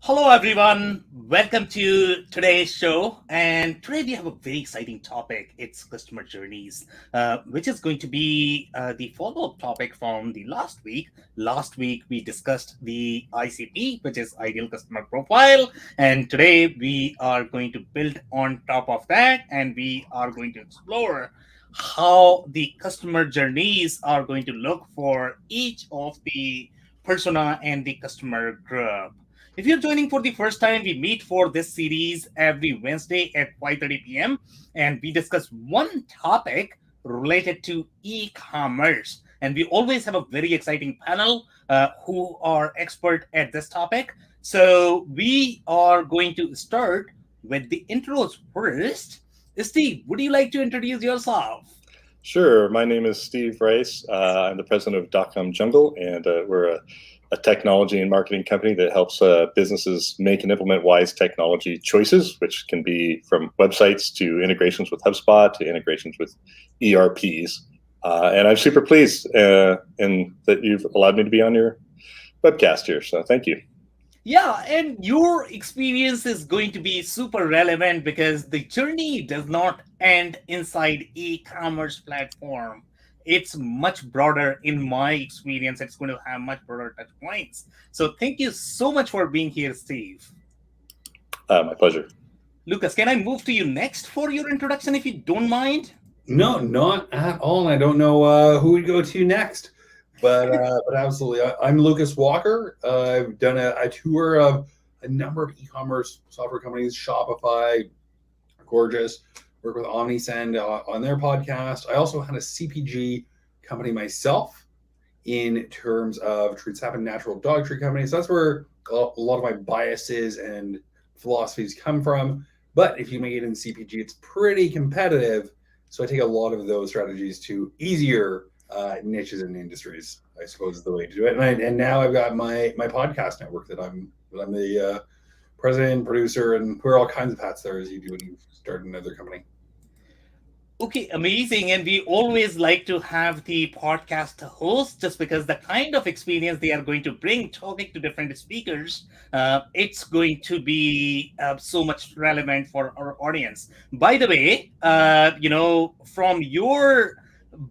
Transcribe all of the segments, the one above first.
Hello, everyone. Welcome to today's show. And today we have a very exciting topic. It's customer journeys, which is going to be the follow-up topic from the last week. Last week, we discussed the ICP, which is Ideal Customer Profile. And today we are going to build on top of that, and we are going to explore how the customer journeys are going to look for each of the persona and the customer group. If you're joining for the first time, we meet for this series every Wednesday at 5:30 p.m. and we discuss one topic related to e-commerce. And we always have a very exciting panel who are expert at this topic. So we are going to start with the intros first. Steve, would you like to introduce yourself? Sure. My name is Steve Rice. I'm the president of .com Jungle, and we're a technology and marketing company that helps businesses make and implement wise technology choices, which can be from websites to integrations with HubSpot to integrations with ERPs. And I'm super pleased and that you've allowed me to be on your webcast here. So thank you. Yeah, and your experience is going to be super relevant because the journey does not end inside e-commerce platform. It's much broader in my experience. It's going to have much broader touch points. So thank you so much for being here, Steve. My pleasure. Lucas, can I move to you next for your introduction if you don't mind? No, not at all. I don't know who would go to next, but absolutely. I'm Lucas Walker. I've done a tour of a number of e-commerce software companies, Shopify, Gorgeous, work with OmniSend on their podcast. I also had a CPG company myself in terms of treats happen natural dog treat companies. So that's where a lot of my biases and philosophies come from. But if you make it in CPG, it's pretty competitive. So I take a lot of those strategies to easier niches and industries, I suppose is the way to do it. And now I've got my podcast network that I'm the president, producer, and wear all kinds of hats there as you do when you start another company. Okay, amazing. And we always like to have the podcast host just because the kind of experience they are going to bring talking to different speakers, it's going to be so much relevant for our audience. By the way, from your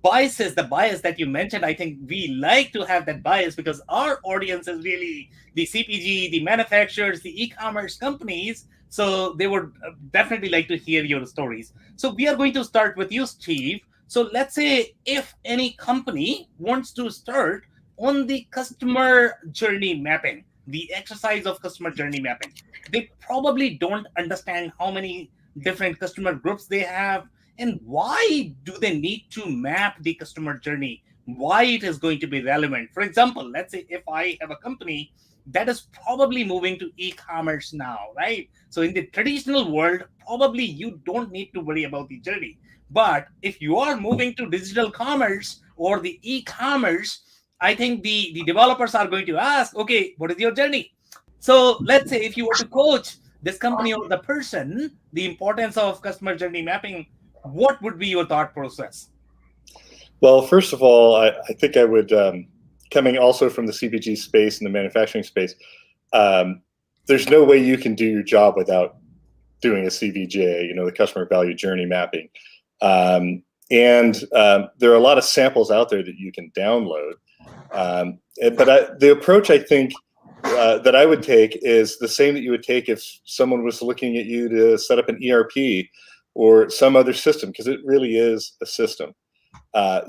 biases, the bias that you mentioned, I think we like to have that bias because our audience is really the CPG, the manufacturers, the e-commerce companies. So they would definitely like to hear your stories. So we are going to start with you, Steve. So let's say if any company wants to start on the customer journey mapping, the exercise of customer journey mapping, they probably don't understand how many different customer groups they have and why do they need to map the customer journey, why it is going to be relevant. For example, let's say if I have a company that is probably moving to e-commerce now, right? So in the traditional world, probably you don't need to worry about the journey. But if you are moving to digital commerce or the e-commerce, I think the developers are going to ask, okay, what is your journey? So let's say if you were to coach this company or the person, the importance of customer journey mapping, what would be your thought process? Well, first of all, I think I would, coming also from the CPG space and the manufacturing space, there's no way you can do your job without doing a CVJ, the customer value journey mapping. And there are a lot of samples out there that you can download. But the approach I think that I would take is the same that you would take if someone was looking at you to set up an ERP or some other system, because it really is a system.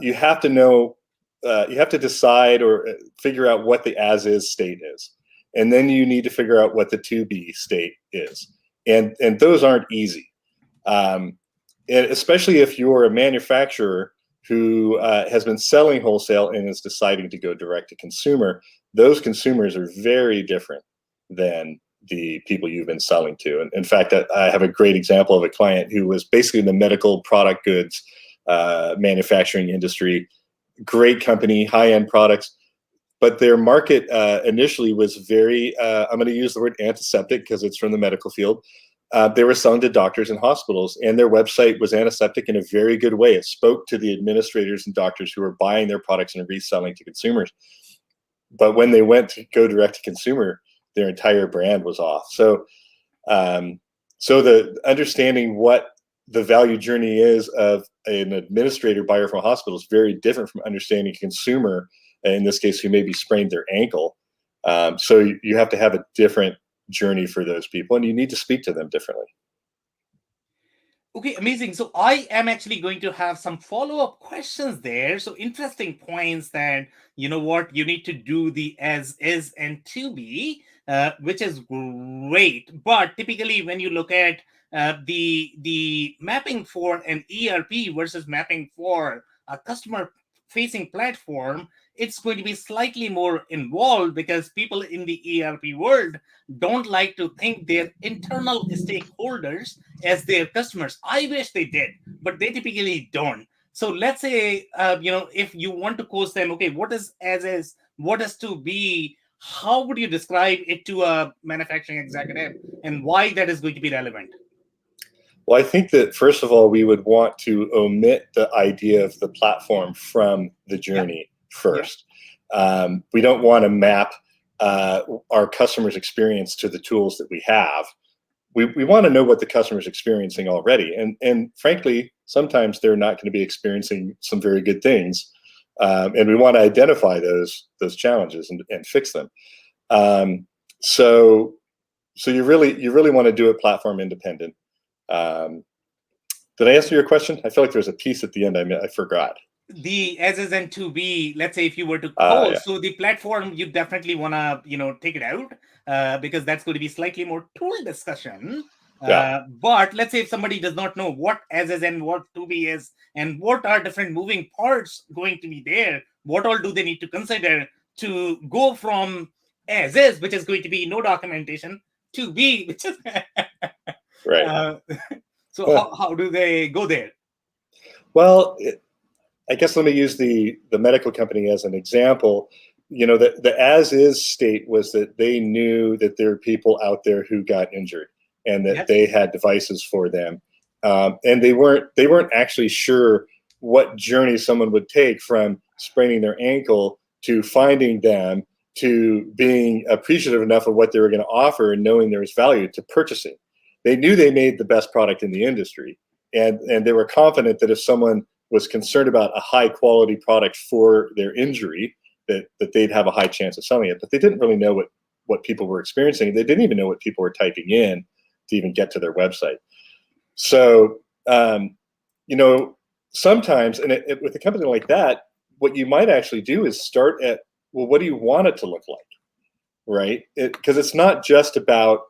You have to know, you have to decide or figure out what the as-is state is. And then you need to figure out what the to-be state is. And those aren't easy. And especially if you're a manufacturer who has been selling wholesale and is deciding to go direct to consumer, those consumers are very different than the people you've been selling to. And in fact, I have a great example of a client who was basically in the medical product goods manufacturing industry. Great company, high-end products, but their market initially was very, I'm going to use the word antiseptic because it's from the medical field. They were selling to doctors and hospitals, and their website was antiseptic in a very good way. It spoke to the administrators and doctors who were buying their products and reselling to consumers. But when they went to go direct to consumer, their entire brand was off. So the understanding what the value journey is of an administrator buyer from a hospital is very different from understanding a consumer, in this case, who maybe sprained their ankle. So you have to have a different journey for those people, and you need to speak to them differently. Okay, amazing. So I am actually going to have some follow-up questions there. So interesting points that, you know what, you need to do the as is and to be, which is great. But typically when you look at the mapping for an ERP versus mapping for a customer facing platform, it's going to be slightly more involved because people in the ERP world don't like to think their internal stakeholders as their customers. I wish they did, but they typically don't. So let's say, if you want to coach them, okay, what is as is, what is to be, how would you describe it to a manufacturing executive and why that is going to be relevant? Well, I think that first of all, we would want to omit the idea of the platform from the journey first. We don't want to map our customer's experience to the tools that we have. We want to know what the customer's experiencing already. And frankly, sometimes they're not going to be experiencing some very good things. And we want to identify those challenges and fix them. So you really want to do it platform independent. Did I answer your question? I feel like there was a piece at the end I forgot. The as is and to be, let's say if you were to call, so the platform, you definitely want to, take it out because that's going to be slightly more tool discussion. But let's say if somebody does not know what as is and what to be is, and what are different moving parts going to be there, what all do they need to consider to go from as is, which is going to be no documentation, to be, which is right. So how do they go there? Well, I guess let me use the medical company as an example. You know, the as is state was that they knew that there are people out there who got injured and that they had devices for them. And they weren't actually sure what journey someone would take from spraining their ankle to finding them to being appreciative enough of what they were going to offer and knowing there was value to purchasing. They knew they made the best product in the industry, and they were confident that if someone was concerned about a high quality product for their injury, that they'd have a high chance of selling it. But they didn't really know what people were experiencing. They didn't even know what people were typing in to even get to their website. So, sometimes, and with a company like that, what you might actually do is start at, well, what do you want it to look like, right? Because it's not just about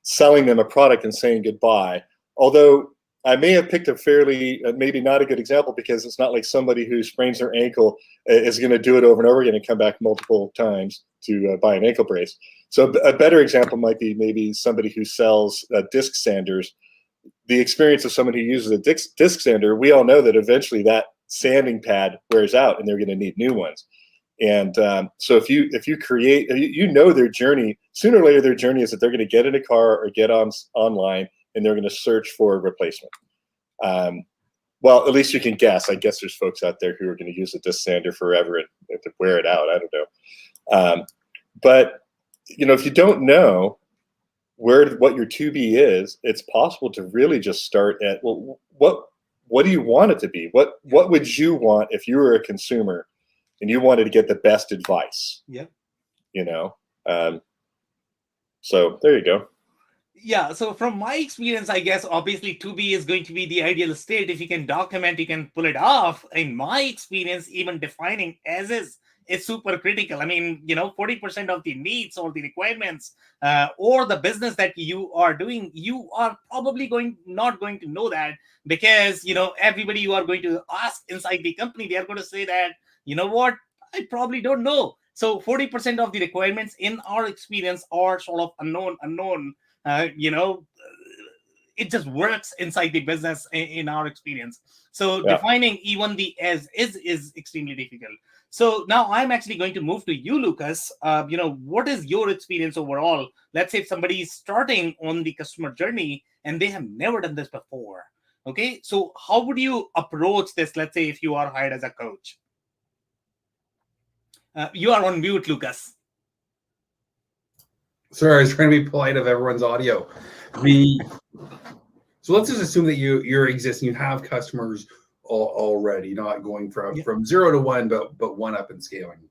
selling them a product and saying goodbye. Although I may have picked a fairly, maybe not a good example, because it's not like somebody who sprains their ankle is going to do it over and over again and come back multiple times to buy an ankle brace. So a better example might be maybe somebody who sells disc sanders. The experience of someone who uses a disc sander, we all know that eventually that sanding pad wears out and they're going to need new ones. And so if you create, their journey, sooner or later their journey is that they're going to get in a car or get online and they're going to search for a replacement. Well, at least you can guess. I guess there's folks out there who are going to use a disc sander forever and to wear it out. I don't know. But if you don't know what your to be is, it's possible to really just start at, well, what do you want it to be? What would you want if you were a consumer and you wanted to get the best advice? So there you go. Yeah, so from my experience, I guess obviously to be is going to be the ideal state. If you can document, you can pull it off. In my experience, even defining as is super critical. I mean, 40% of the needs or the requirements or the business that you are doing, you are probably not going to know that, because everybody you are going to ask inside the company, they are going to say that, I probably don't know. So 40% of the requirements in our experience are sort of unknown. It just works inside the business in our experience. So Yeah. defining even the as is extremely difficult. So now I'm actually going to move to you, Lucas. What is your experience overall? Let's say if somebody is starting on the customer journey and they have never done this before. Okay, so how would you approach this? Let's say if you are hired as a coach. You are on mute, Lucas. Sorry, I was trying to be polite of everyone's audio. So let's just assume that you're existing, you have customers already, not going from 0 to 1, but 1 up and scaling.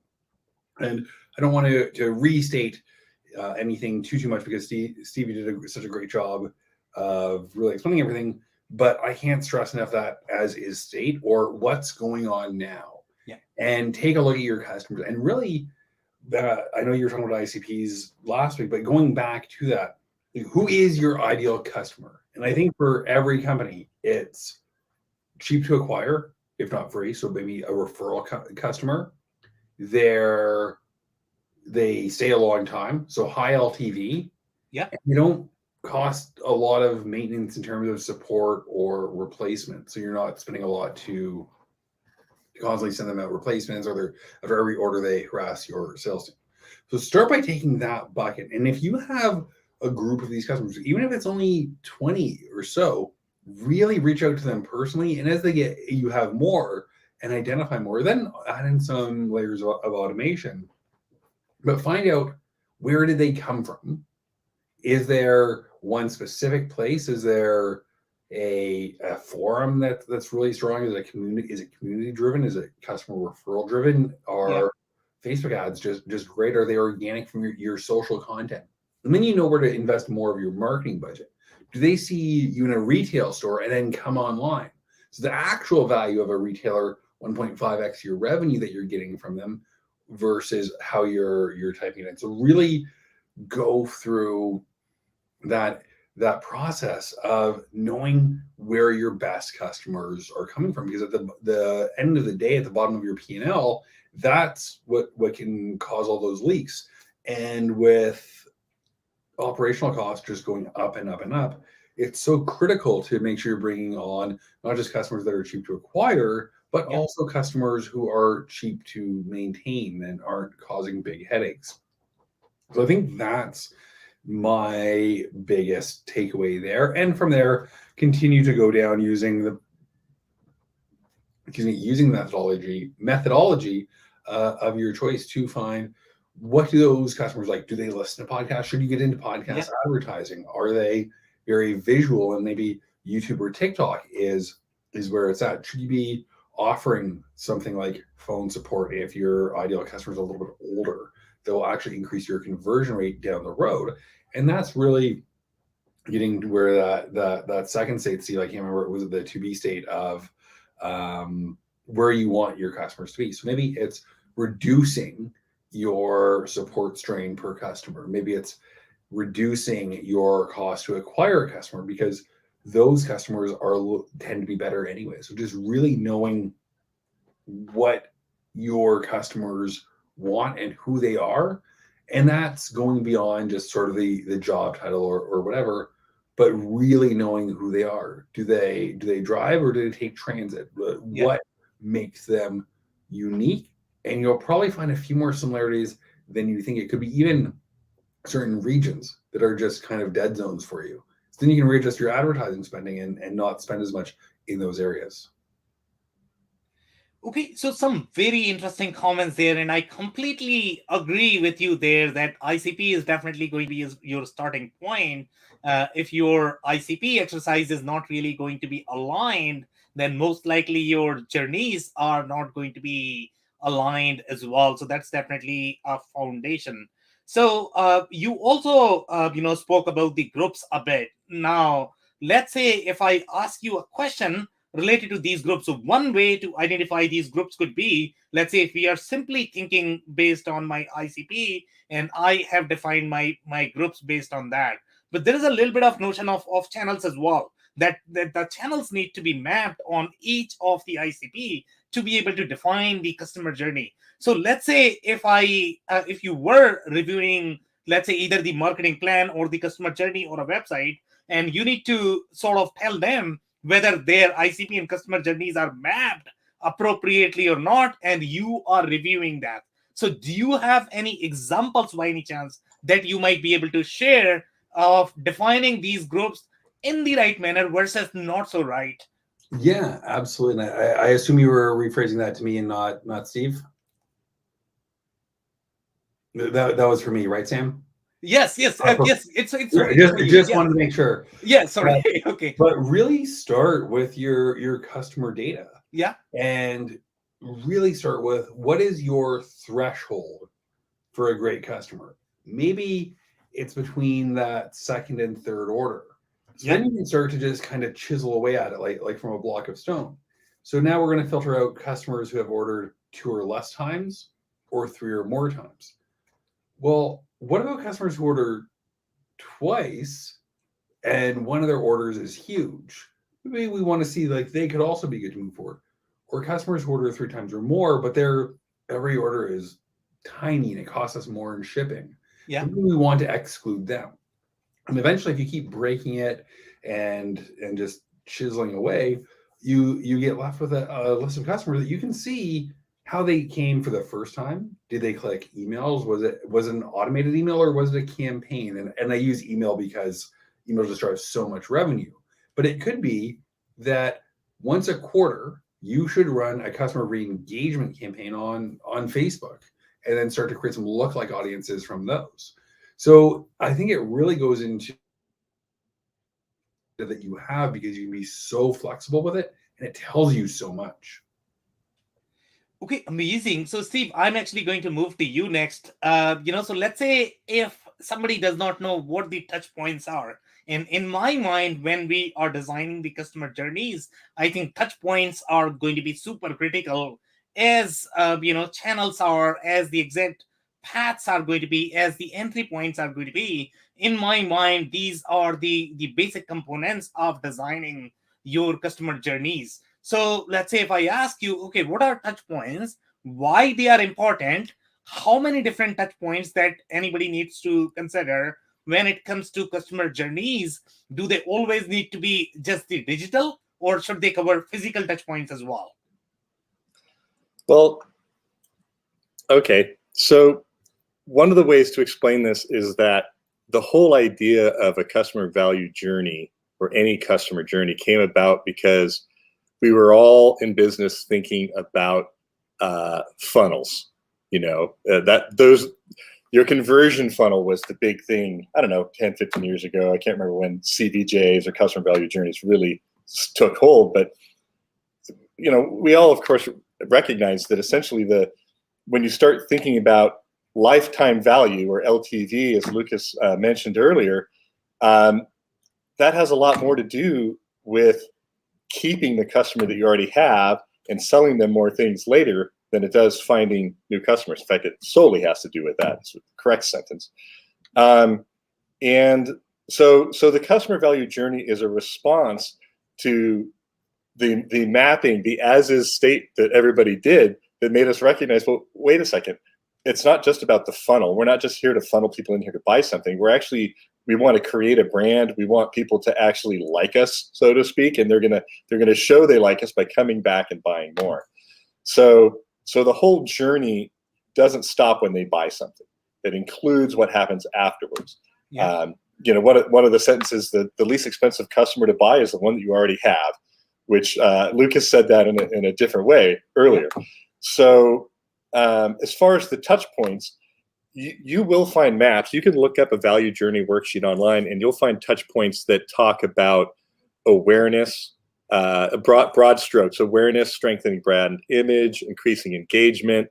And I don't want to restate anything too much, because Stevie did such a great job of really explaining everything. But I can't stress enough that as is state, or what's going on now. Yeah. And take a look at your customers. And really, I know you were talking about ICPs last week, but going back to that, who is your ideal customer? And I think for every company, it's cheap to acquire, if not free. So maybe a referral customer. They stay a long time, so high LTV. Yeah. And you don't cost a lot of maintenance in terms of support or replacement. So you're not spending a lot to constantly send them out replacements, or after every order they harass your sales team. So start by taking that bucket. And if you have a group of these customers, even if it's only 20 or so, really reach out to them personally. And as you have more and identify more, then add in some layers of automation. But find out, where did they come from? Is there one specific place? Is there a forum that's really strong? Is it community driven? Is it customer referral driven? Are Facebook ads just great? Are they organic from your social content? And then you know where to invest more of your marketing budget. Do they see you in a retail store and then come online? So the actual value of a retailer, 1.5x your revenue that you're getting from them, versus how you're typing it in. So really go through that process of knowing where your best customers are coming from, because at the end of the day, at the bottom of your P&L, that's what can cause all those leaks. And with operational costs just going up and up and up, it's so critical to make sure you're bringing on not just customers that are cheap to acquire, but also customers who are cheap to maintain and aren't causing big headaches. So I think that's my biggest takeaway there. And from there, continue to go down using the methodology of your choice to find, what do those customers like? Do they listen to podcasts? Should you get into podcast advertising? Are they very visual, and maybe YouTube or TikTok is where it's at? Should you be offering something like phone support if your ideal customer is a little bit older? That will actually increase your conversion rate down the road. And that's really getting to where that second state, I can't remember, was it the 2B state of where you want your customers to be. So maybe it's reducing your support strain per customer. Maybe it's reducing your cost to acquire a customer, because those customers tend to be better anyway. So just really knowing what your customers want and who they are. And that's going beyond just sort of the job title or whatever, but really knowing who they are. Do they drive, or do they take transit? What makes them unique? And you'll probably find a few more similarities than you think. It could be even certain regions that are just kind of dead zones for you. So then you can readjust your advertising spending and not spend as much in those areas. Okay, so some very interesting comments there, and I completely agree with you there that ICP is definitely going to be your starting point. If your ICP exercise is not really going to be aligned, then most likely your journeys are not going to be aligned as well. So that's definitely a foundation. So you also spoke about the groups a bit. Now, let's say if I ask you a question related to these groups. So one way to identify these groups could be, let's say if we are simply thinking based on my ICP, and I have defined my groups based on that. But there is a little bit of notion of channels as well. that the channels need to be mapped on each of the ICP to be able to define the customer journey. So let's say if you were reviewing, let's say, either the marketing plan or the customer journey or a website, and you need to sort of tell them whether their ICP and customer journeys are mapped appropriately or not, and you are reviewing that. So do you have any examples by any chance that you might be able to share of defining these groups in the right manner versus not so right? Yeah, absolutely. And I assume you were rephrasing that to me and not Steve. That was for me, right, Sam? Yes, yes, yes. It's just wanted to make sure. Yeah, sorry. Okay. But really start with your customer data. Yeah. And really start with, what is your threshold for a great customer? Maybe it's between that second and third order. So then you can start to just kind of chisel away at it, like from a block of stone. So now we're going to filter out customers who have ordered 2 or less times or 3 or more times. Well, what about customers who order twice and one of their orders is huge? Maybe we want to see, like, they could also be good to move forward. Or customers who order 3 times or more, but their every order is tiny and it costs us more in shipping. Yeah. Maybe we want to exclude them. And eventually, if you keep breaking it and just chiseling away, you get left with a list of customers that you can see how they came for the first time. Did they click emails? Was it an automated email or was it a campaign? And I use email because email just drives so much revenue. But it could be that once a quarter, you should run a customer re-engagement campaign on Facebook and then start to create some lookalike audiences from those. So I think it really goes into that you have, because you can be so flexible with it and it tells you so much. Okay, amazing. So Steve, I'm actually going to move to you next. So let's say if somebody does not know what the touch points are, and in my mind, when we are designing the customer journeys, I think touch points are going to be super critical, as channels are, as the exact paths are going to be, as the entry points are going to be. In my mind, these are the basic components of designing your customer journeys. So let's say if I ask you, okay, what are touch points, why they are important, how many different touch points that anybody needs to consider when it comes to customer journeys? Do they always need to be just the digital, or should they cover physical touch points as well? Well, okay. So one of the ways to explain this is that the whole idea of a customer value journey, or any customer journey, came about because we were all in business thinking about funnels. Your conversion funnel was the big thing, I don't know, 10, 15 years ago. I can't remember when CVJs or customer value journeys really took hold, but we all, of course, recognize that essentially when you start thinking about lifetime value, or LTV, as Lucas mentioned earlier, that has a lot more to do with keeping the customer that you already have and selling them more things later than it does finding new customers. In fact, it solely has to do with that. It's the correct sentence. And so the customer value journey is a response to the mapping, the as-is state that everybody did, that made us recognize, well, wait a second. It's not just about the funnel. We're not just here to funnel people in here to buy something. We want to create a brand. We want people to actually like us, so to speak, and they're gonna show they like us by coming back and buying more. So the whole journey doesn't stop when they buy something. It includes what happens afterwards. Yeah. One of the sentences that the least expensive customer to buy is the one that you already have, which Lucas said that in a different way earlier. So as far as the touch points, you will find maps. You can look up a value journey worksheet online, and you'll find touch points that talk about awareness, broad strokes: awareness, strengthening brand image, increasing engagement.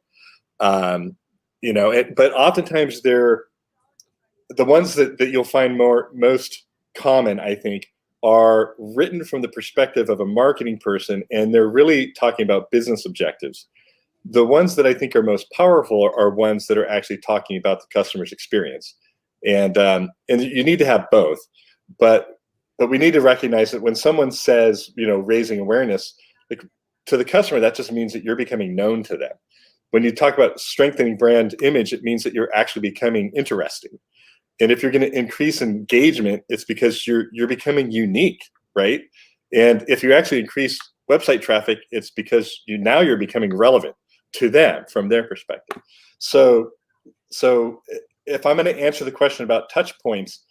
But oftentimes they're the ones that you'll find most common, I think, are written from the perspective of a marketing person, and they're really talking about business objectives. The ones that I think are most powerful are ones that are actually talking about the customer's experience, and you need to have both. But we need to recognize that when someone says, raising awareness, like, to the customer, that just means that you're becoming known to them. When you talk about strengthening brand image, it means that you're actually becoming interesting. And if you're going to increase engagement, it's because you're becoming unique, right? And if you actually increase website traffic, it's because you're becoming relevant to them from their perspective. So if I'm going to answer the question about touch points,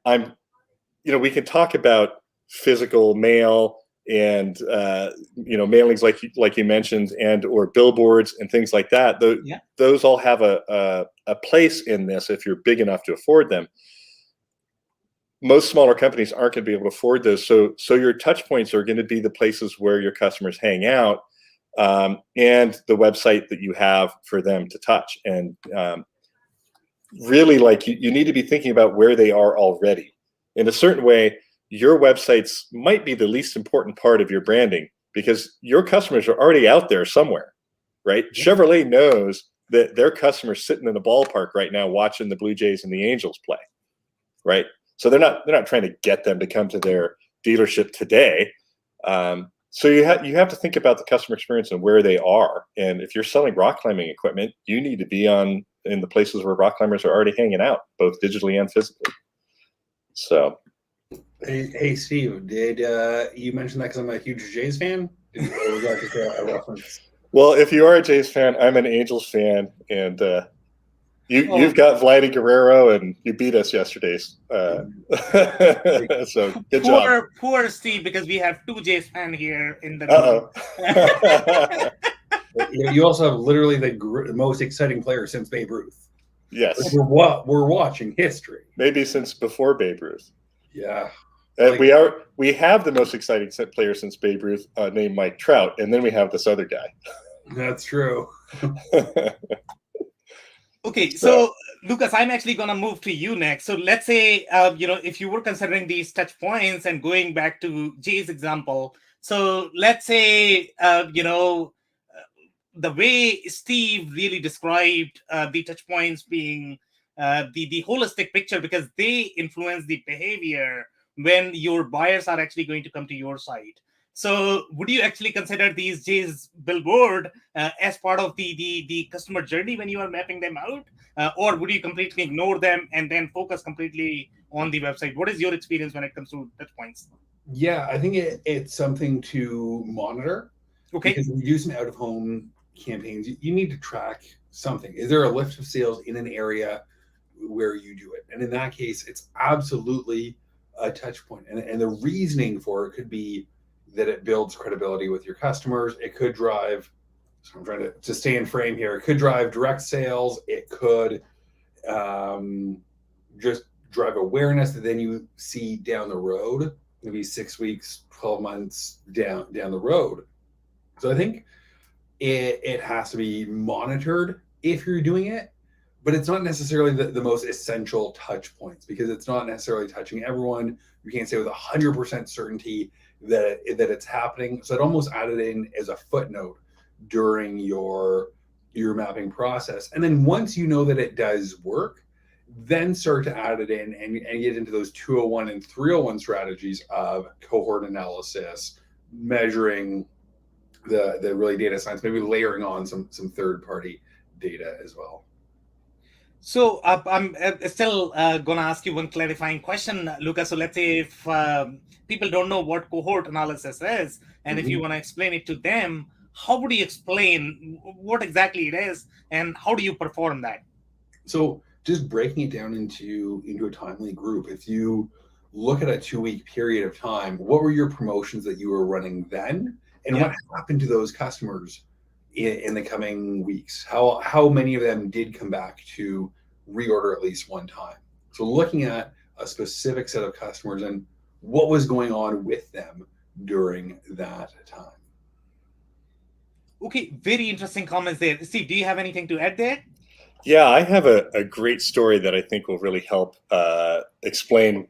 we can talk about physical mail and mailings like you mentioned, and or billboards and things like that. Those all have a place in this if you're big enough to afford them. Most smaller companies aren't going to be able to afford those, so your touch points are going to be the places where your customers hang out, and the website that you have for them to touch. And really, like, you need to be thinking about where they are already. In a certain way, your websites might be the least important part of your branding because your customers are already out there somewhere, right? Chevrolet knows that their customers sitting in the ballpark right now watching the Blue Jays and the Angels play, right? So they're not trying to get them to come to their dealership today. So you have to think about the customer experience and where they are. And if you're selling rock climbing equipment, you need to be in the places where rock climbers are already hanging out, both digitally and physically. So. Hey Steve, did you mention that because I'm a huge Jays fan? Or was that just a reference? Well, if you are a Jays fan, I'm an Angels fan, and you've got Vladdy Guerrero, and you beat us yesterday. So good job. Poor Steve, because we have two Jays fans here in the room. You also have literally the most exciting player since Babe Ruth. Yes, we're watching history. Maybe since before Babe Ruth. Yeah. We have the most exciting player since Babe Ruth, named Mike Trout, and then we have this other guy. That's true. Okay, so Lucas, I'm actually going to move to you next. So let's say, if you were considering these touch points and going back to Jay's example, so let's say, the way Steve really described the touch points being the holistic picture, because they influence the behavior when your buyers are actually going to come to your site. So would you actually consider these J's billboard as part of the customer journey when you are mapping them out? Or would you completely ignore them and then focus completely on the website? What is your experience when it comes to touch points? Yeah, I think it's something to monitor. Okay. Because when you do some out-of-home campaigns, you need to track something. Is there a lift of sales in an area where you do it? And in that case, it's absolutely a touch point. And the reasoning for it could be that it builds credibility with your customers. It could drive, so I'm trying to stay in frame here. It could drive direct sales. It could just drive awareness that then you see down the road, maybe 6 weeks, 12 months down the road. So I think it has to be monitored if you're doing it, but it's not necessarily the most essential touch points because it's not necessarily touching everyone. You can't say with 100% certainty that it's happening. So I'd almost add it in as a footnote during your mapping process. And then once you know that it does work, then start to add it in and get into those 201 and 301 strategies of cohort analysis, measuring the really data science, maybe layering on some third-party data as well. So I'm still going to ask you one clarifying question, Lucas. So let's say if people don't know what cohort analysis is, and if you want to explain it to them, how would you explain what exactly it is, and how do you perform that? So just breaking it down into a timely group. If you look at a 2-week period of time, what were your promotions that you were running then, and what happened to those customers in the coming weeks? How many of them did come back to reorder at least one time? So looking at a specific set of customers and what was going on with them during that time. Okay, very interesting comments there. Steve, do you have anything to add there? Yeah, I have a great story that I think will really help explain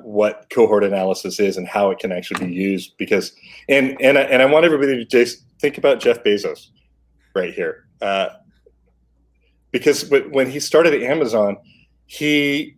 what cohort analysis is and how it can actually be used. Because and I want everybody to just think about Jeff Bezos right here, because when he started at Amazon, he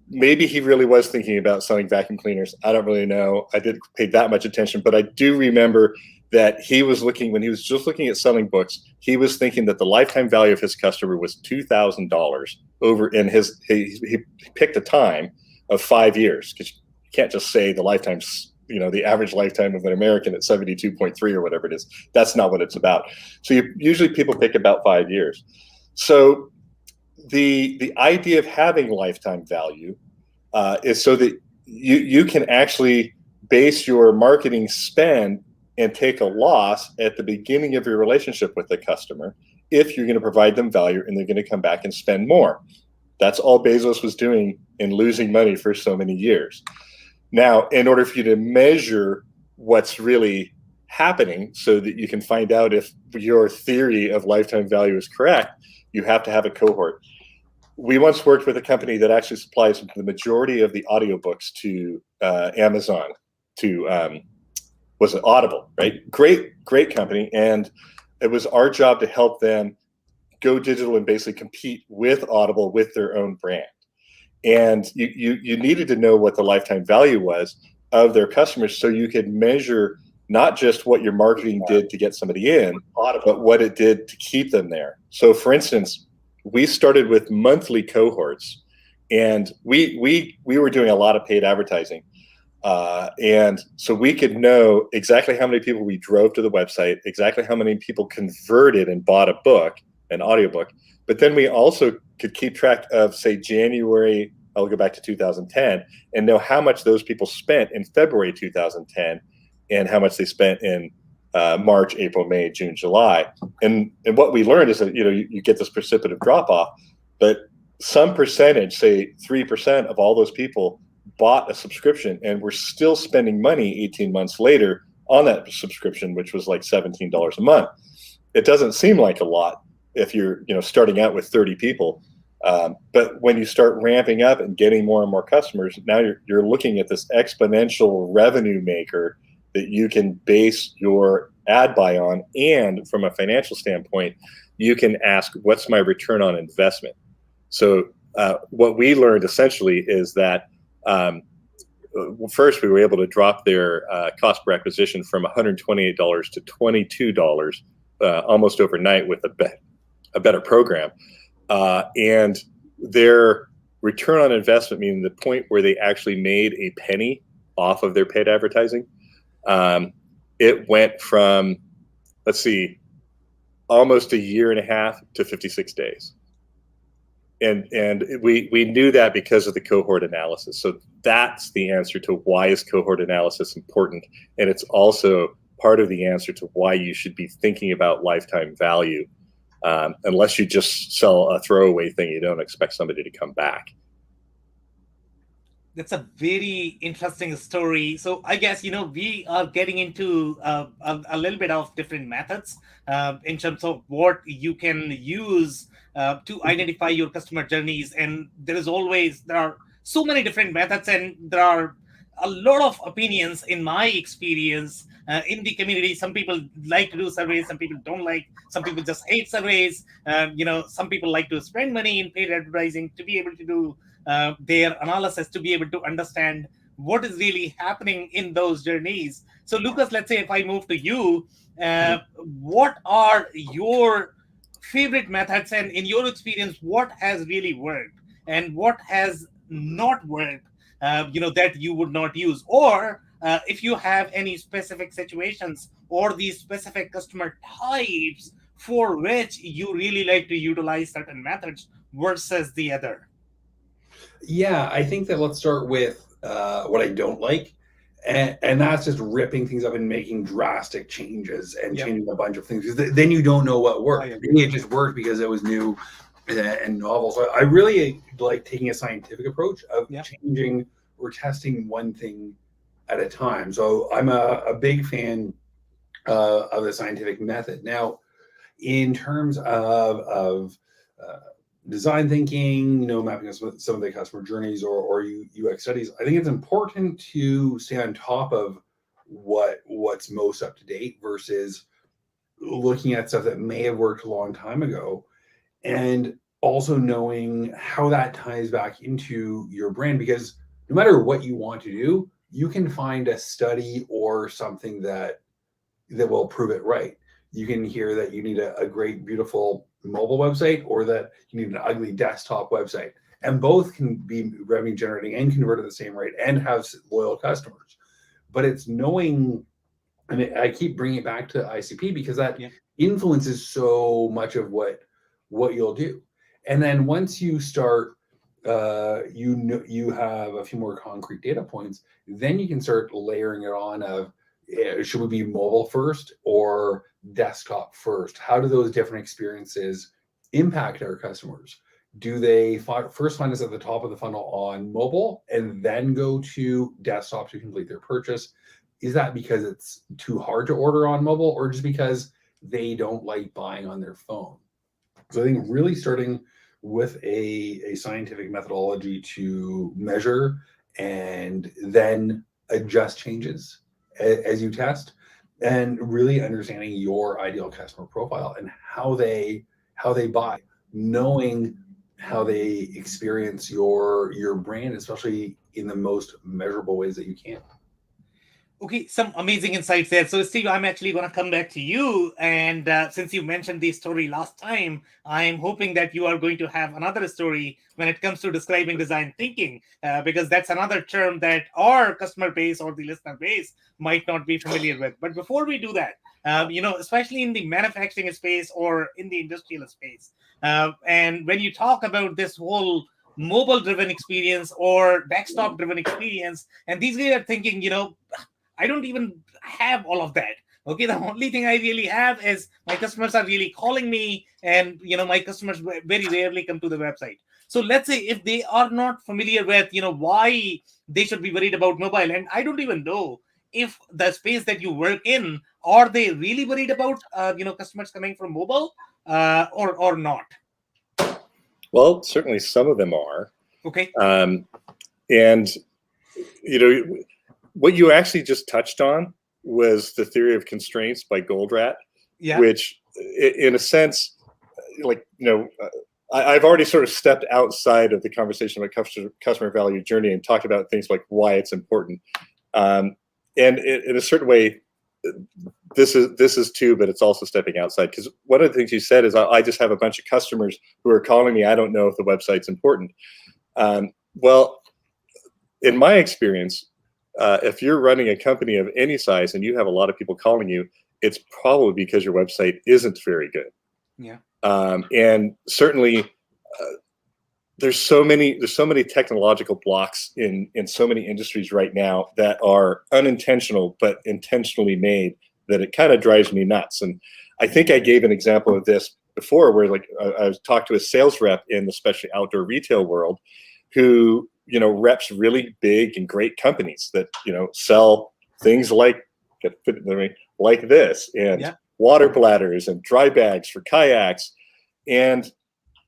maybe he really was thinking about selling vacuum cleaners. I don't really know. I didn't pay that much attention, but I do remember that he was looking, when he was just looking at selling books, he was thinking that the lifetime value of his customer was $2,000 over in his, he picked a time of 5 years, because you can't just say the lifetime's, the average lifetime of an American at 72.3 or whatever it is. That's not what it's about. So usually people pick about 5 years. So the idea of having lifetime value is so that you can actually base your marketing spend and take a loss at the beginning of your relationship with the customer if you're going to provide them value and they're going to come back and spend more. That's all Bezos was doing in losing money for so many years. Now, in order for you to measure what's really happening so that you can find out if your theory of lifetime value is correct, you have to have a cohort. We once worked with a company that actually supplies the majority of the audiobooks to Amazon, to was it Audible, right? Great company. And it was our job to help them go digital and basically compete with Audible with their own brand. And you needed to know what the lifetime value was of their customers so you could measure not just what your marketing did to get somebody in, but what it did to keep them there. So for instance, we started with monthly cohorts, and we were doing a lot of paid advertising. And so we could know exactly how many people we drove to the website, exactly how many people converted and bought a book, an audiobook. But then we also could keep track of, say, January, I'll go back to 2010, and know how much those people spent in February 2010 and how much they spent in March, April, May, June, July. And what we learned is that, you get this precipitative drop off, but some percentage, say 3% of all those people bought a subscription and were still spending money 18 months later on that subscription, which was like $17 a month. It doesn't seem like a lot if you're starting out with 30 people. But when you start ramping up and getting more and more customers, now you're looking at this exponential revenue maker that you can base your ad buy on. And from a financial standpoint, you can ask, what's my return on investment? So what we learned essentially is that first, we were able to drop their cost per acquisition from $128 to $22 almost overnight with a better program. And their return on investment, meaning the point where they actually made a penny off of their paid advertising, it went from, almost a year and a half to 56 days. And we knew that because of the cohort analysis. So that's the answer to why is cohort analysis important. And it's also part of the answer to why you should be thinking about lifetime value. Unless you just sell a throwaway thing, you don't expect somebody to come back. That's a very interesting story. So I guess, we are getting into a little bit of different methods in terms of what you can use to identify your customer journeys. And there are so many different methods, and there are a lot of opinions in my experience in the community. Some people like to do surveys, some people don't like, some people just hate surveys. Some people like to spend money in paid advertising to be able to do their analysis, to be able to understand what is really happening in those journeys. So Lucas, let's say if I move to you, what are your favorite methods, and in your experience, what has really worked and what has not worked, that you would not use? Or if you have any specific situations or these specific customer types for which you really like to utilize certain methods versus the other. Yeah, I think that let's start with what I don't like. And that's just ripping things up and making drastic changes and changing a bunch of things. Because then you don't know what worked. Maybe it just worked because it was new and novel. So I really like taking a scientific approach of changing or testing one thing at a time. So I'm a big fan of the scientific method. Now, in terms of design thinking, mapping some of the customer journeys or UX studies, I think it's important to stay on top of what's most up to date versus looking at stuff that may have worked a long time ago. And also knowing how that ties back into your brand, because no matter what you want to do, you can find a study or something that will prove it right. You can hear that you need a great, beautiful mobile website, or that you need an ugly desktop website. And both can be revenue generating and convert at the same rate and have loyal customers. But it's knowing, and I keep bringing it back to ICP because that influences so much of what you'll do. And then once you start, you have a few more concrete data points, then you can start layering it on of, should we be mobile first or desktop first? How do those different experiences impact our customers? Do they first find us at the top of the funnel on mobile and then go to desktop to complete their purchase? Is that because it's too hard to order on mobile, or just because they don't like buying on their phone? So I think really starting with a scientific methodology to measure and then adjust changes as you test, and really understanding your ideal customer profile and how they buy, knowing how they experience your brand, especially in the most measurable ways that you can. Okay, some amazing insights there. So, Steve, I'm actually going to come back to you. And since you mentioned the story last time, I'm hoping that you are going to have another story when it comes to describing design thinking, because that's another term that our customer base or the listener base might not be familiar with. But before we do that, especially in the manufacturing space or in the industrial space, and when you talk about this whole mobile-driven experience or desktop-driven experience, and these guys are thinking, I don't even have all of that. Okay, the only thing I really have is my customers are really calling me, and my customers very rarely come to the website. So let's say if they are not familiar with why they should be worried about mobile, and I don't even know if the space that you work in, are they really worried about customers coming from mobile or not? Well, certainly some of them are. Okay. And what you actually just touched on was the theory of constraints by Goldratt, which, in a sense, I've already sort of stepped outside of the conversation about customer value journey and talked about things like why it's important. And in a certain way, this is too, but it's also stepping outside, because one of the things you said is I just have a bunch of customers who are calling me. I don't know if the website's important. Well, in my experience, if you're running a company of any size and you have a lot of people calling you, it's probably because your website isn't very good. Yeah. And certainly, there's so many technological blocks in so many industries right now that are unintentional but intentionally made, that it kind of drives me nuts. And I think I gave an example of this before, where I was talked to a sales rep in the especially outdoor retail world, who reps really big and great companies that sell things like this, and water bladders and dry bags for kayaks. And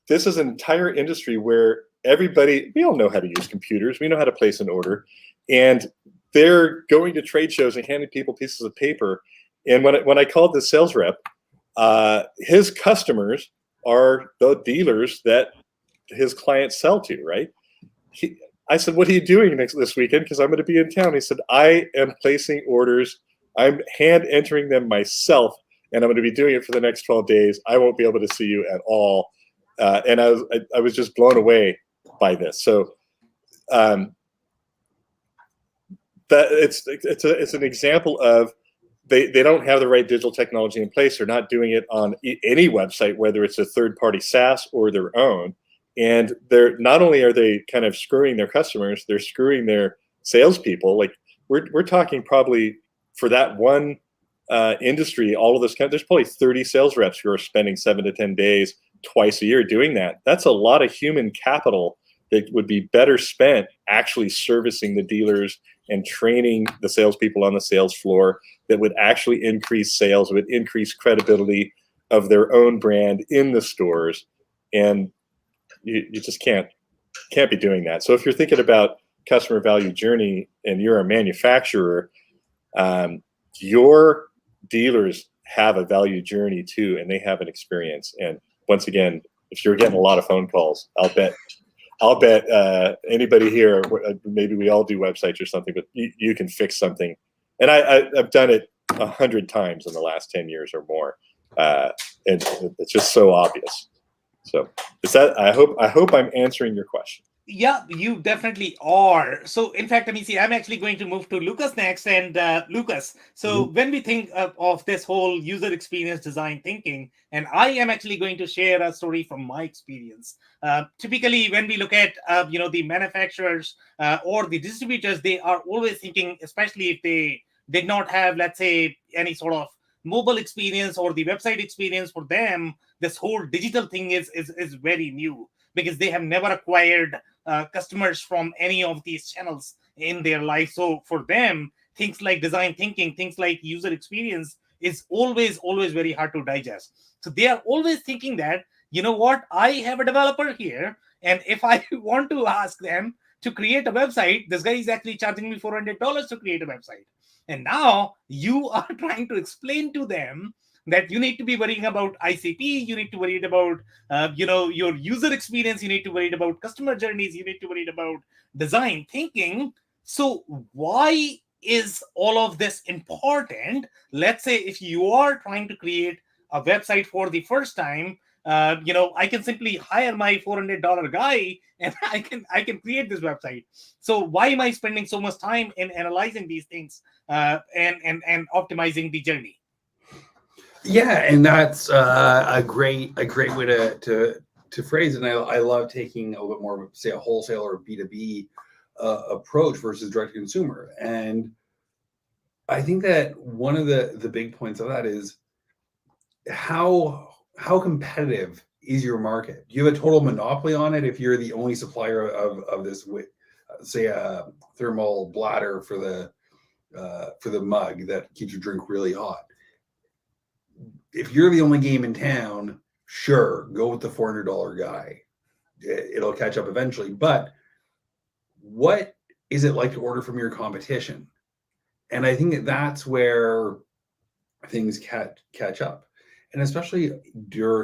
this is an entire industry where we all know how to use computers. We know how to place an order, and they're going to trade shows and handing people pieces of paper. And when I called the sales rep, his customers are the dealers that his clients sell to, right? I said, "What are you doing this weekend? Because I'm going to be in town." He said, "I am placing orders. I'm hand entering them myself, and I'm going to be doing it for the next 12 days. I won't be able to see you at all." And I was just blown away by this. So that it's an example of they don't have the right digital technology in place. They're not doing it on any website, whether it's a third-party SaaS or their own. And they're not only are they kind of screwing their customers, they're screwing their salespeople. Like we're talking probably for that one industry, all of this there's probably 30 sales reps who are spending 7 to 10 days twice a year doing that. That's a lot of human capital that would be better spent actually servicing the dealers and training the salespeople on the sales floor, that would actually increase sales, would increase credibility of their own brand in the stores. And you just can't be doing that. So if you're thinking about customer value journey and you're a manufacturer, your dealers have a value journey too, and they have an experience. And once again, if you're getting a lot of phone calls, I'll bet anybody here, maybe we all do websites or something, but you can fix something. And I've done it 100 times in the last 10 years or more. And it's just so obvious. So is that, I hope I'm answering your question. Yeah, you definitely are. So, in fact, I'm actually going to move to Lucas next. And Lucas, so when we think of this whole user experience design thinking, and I am actually going to share a story from my experience. Typically, when we look at the manufacturers or the distributors, they are always thinking, especially if they did not have, let's say, any sort of mobile experience or the website experience for them, this whole digital thing is very new because they have never acquired customers from any of these channels in their life. So for them, things like design thinking, things like user experience is always very hard to digest. So they are always thinking that, you know what, I have a developer here, and if I want to ask them to create a website, this guy is actually charging me $400 to create a website. And now you are trying to explain to them that you need to be worrying about ICP, you need to worry about your user experience, you need to worry about customer journeys, you need to worry about design thinking. So why is all of this important? Let's say if you are trying to create a website for the first time, I can simply hire my $400 guy and I can create this website. So why am I spending so much time in analyzing these things and optimizing the journey? Yeah, and that's a great way to phrase it. And I love taking a little bit more of, say, a wholesale or B2B approach versus direct to consumer. And I think that one of the big points of that is how competitive is your market? Do you have a total monopoly on it if you're the only supplier of this, say, a thermal bladder for the mug that keeps your drink really hot? If you're the only game in town, sure, go with the $400 guy. It'll catch up eventually. But what is it like to order from your competition? And I think that's where things catch up. And especially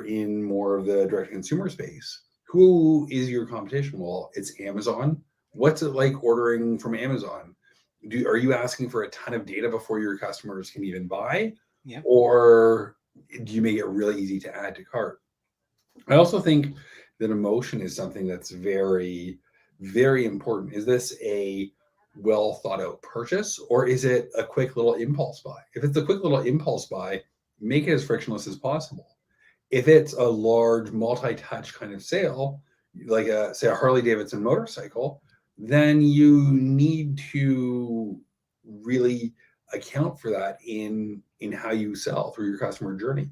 in more of the direct consumer space, who is your competition? Well, it's Amazon. What's it like ordering from Amazon? Are you asking for a ton of data before your customers can even buy? Yeah. Or do you make it really easy to add to cart? I also think that emotion is something that's very, very important. Is this a well thought out purchase, or is it a quick little impulse buy? If it's a quick little impulse buy, make it as frictionless as possible. If it's a large multi-touch kind of sale, like say a Harley Davidson motorcycle, then you need to really account for that in how you sell through your customer journey.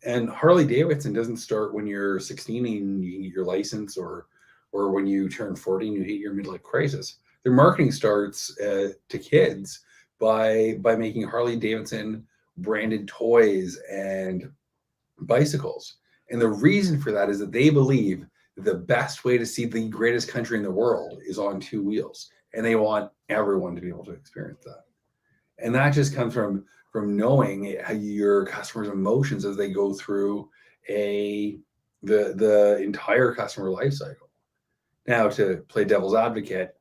And Harley Davidson doesn't start when you're 16 and you get your license, or when you turn 40 and you hit your midlife crisis. Their marketing starts to kids by making Harley Davidson branded toys and bicycles. And the reason for that is that they believe that the best way to see the greatest country in the world is on two wheels, and they want everyone to be able to experience that. And that just comes from knowing how your customers' emotions as they go through the entire customer life cycle. Now, to play devil's advocate,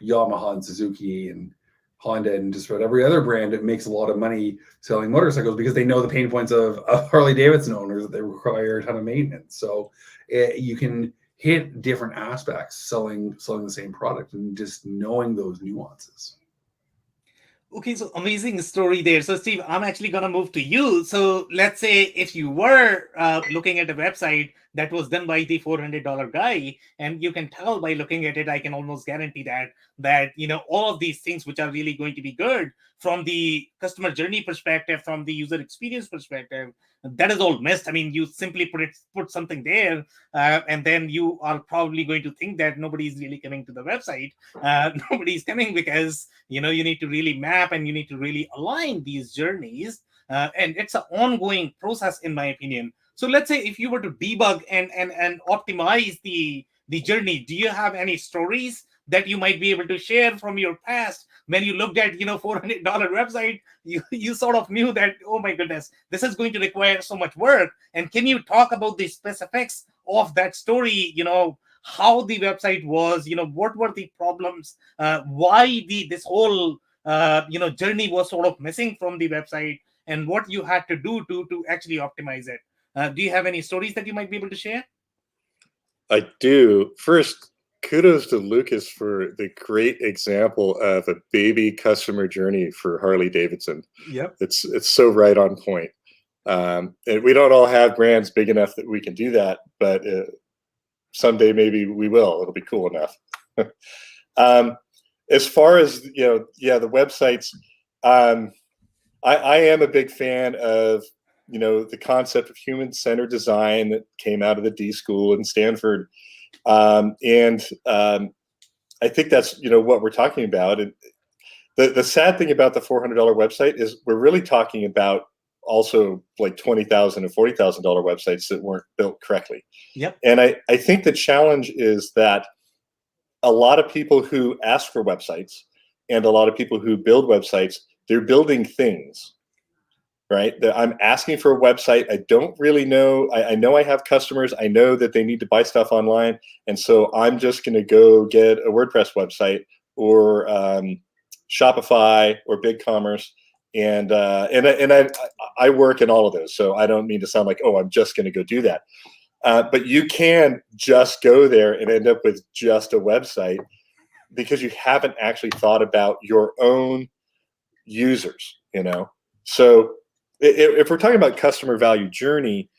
Yamaha and Suzuki and Honda and just about every other brand, it makes a lot of money selling motorcycles because they know the pain points of Harley Davidson owners, that they require a ton of maintenance. So you can hit different aspects selling the same product, and just knowing those nuances. Okay, so amazing story there. So Steve, I'm actually going to move to you. So let's say if you were looking at a website that was done by the $400 guy, and you can tell by looking at it, I can almost guarantee that all of these things which are really going to be good from the customer journey perspective, from the user experience perspective, that is all missed. I mean, you simply put something there, and then you are probably going to think that nobody's really coming to the website. Nobody's coming because you need to really map and you need to really align these journeys, and it's an ongoing process, in my opinion. So let's say if you were to debug and optimize the journey, do you have any stories that you might be able to share from your past when you looked at $400 website? You sort of knew that, oh my goodness, this is going to require so much work. And can you talk about the specifics of that story, how the website was, what were the problems, why this whole journey was sort of missing from the website, and what you had to do to actually optimize it. Do you have any stories that you might be able to share? I do. First, kudos to Lucas for the great example of a baby customer journey for Harley Davidson. Yep. It's so right on point. And we don't all have brands big enough that we can do that, but someday maybe we will. It'll be cool enough. As far as the websites, I am a big fan of the concept of human-centered design that came out of the D School in Stanford, and I think that's what we're talking about. And the sad thing about the $400 website is we're really talking about also like $20,000 and $40,000 websites that weren't built correctly. Yep. And I think the challenge is that a lot of people who ask for websites and a lot of people who build websites, they're building things, right? I'm asking for a website. I don't really know. I know I have customers. I know that they need to buy stuff online. And so I'm just going to go get a WordPress website or Shopify or BigCommerce. And I work in all of those. So I don't mean to sound like, oh, I'm just going to go do that. But you can just go there and end up with just a website because you haven't actually thought about your own users, So if we're talking about customer value journey,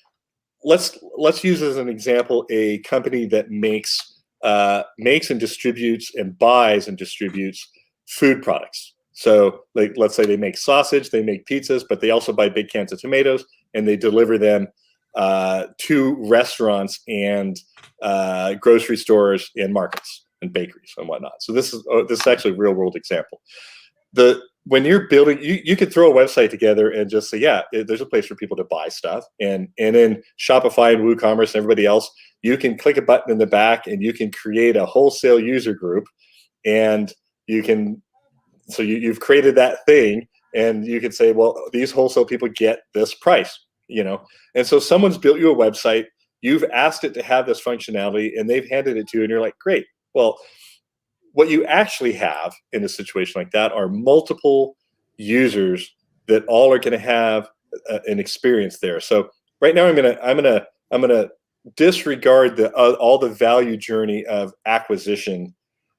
let's use as an example a company that makes and distributes and buys and distributes food products. So like, let's say they make sausage, they make pizzas, but they also buy big cans of tomatoes and they deliver them to restaurants and grocery stores and markets and bakeries and whatnot. So this is actually a real world example. When you're building, you could throw a website together and just say, yeah, there's a place for people to buy stuff. And in Shopify and WooCommerce and everybody else, you can click a button in the back and you can create a wholesale user group, and you've created that thing, and you can say, well, these wholesale people get this price, And so someone's built you a website, you've asked it to have this functionality, and they've handed it to you, and you're like, great. Well, what you actually have in a situation like that are multiple users that all are going to have an experience there. So right now, I'm gonna disregard all the value journey of acquisition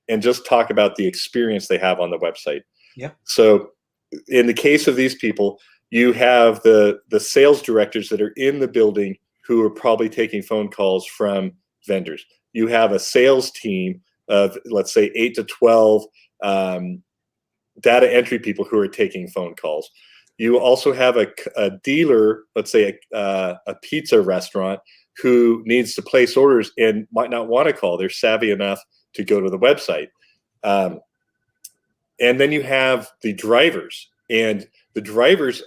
and just talk about the experience they have on the website. Yeah. So in the case of these people, you have the sales directors that are in the building who are probably taking phone calls from vendors. You have a sales team of, let's say, 8 to 12 data entry people who are taking phone calls. You also have a dealer, let's say a pizza restaurant, who needs to place orders and might not want to call. They're savvy enough to go to the website. And then you have the drivers, and the drivers